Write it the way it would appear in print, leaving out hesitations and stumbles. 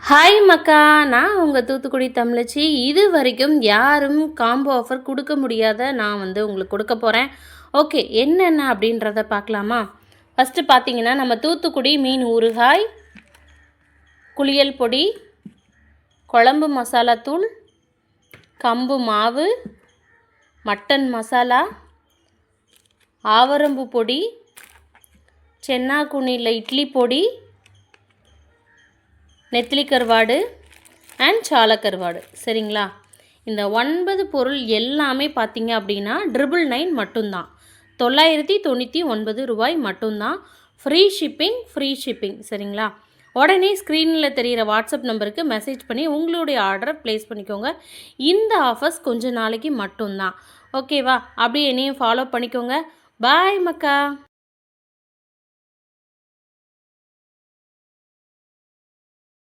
Hi மக்கா, நான் உங்கள் தூத்துக்குடி தமிழச்சி. இது வரைக்கும் யாரும் காம்போ ஆஃபர் கொடுக்க முடியாத நான் உங்களுக்கு கொடுக்க போகிறேன். ஓகே, என்னென்ன அப்படின்றத பார்க்கலாமா? ஃபஸ்ட்டு பார்த்தீங்கன்னா, நம்ம தூத்துக்குடி மீன் ஊறுகாய், குளியல் பொடி, குழம்பு மசாலா தூள், கம்பு மாவு, மட்டன் மசாலா, ஆவரம்பு பொடி, சென்னாக்குனியில் இட்லி பொடி, நெத்திலி கருவாடு அண்ட் சால கருவாடு. சரிங்களா? இந்த 9 பொருள் எல்லாமே பார்த்தீங்க அப்படின்னா 999 மட்டும்தான். 999 ரூபாய் மட்டும்தான். Free shipping. சரிங்களா? உடனே ஸ்க்ரீனில் தெரிகிற வாட்ஸ்அப் நம்பருக்கு மெசேஜ் பண்ணி உங்களுடைய ஆர்டரை ப்ளேஸ் பண்ணிக்கோங்க. இந்த ஆஃபர்ஸ் கொஞ்ச நாளைக்கு மட்டும்தான். ஓகேவா? அப்படியே என்னையும் ஃபாலோ பண்ணிக்கோங்க. பாய் மக்கா.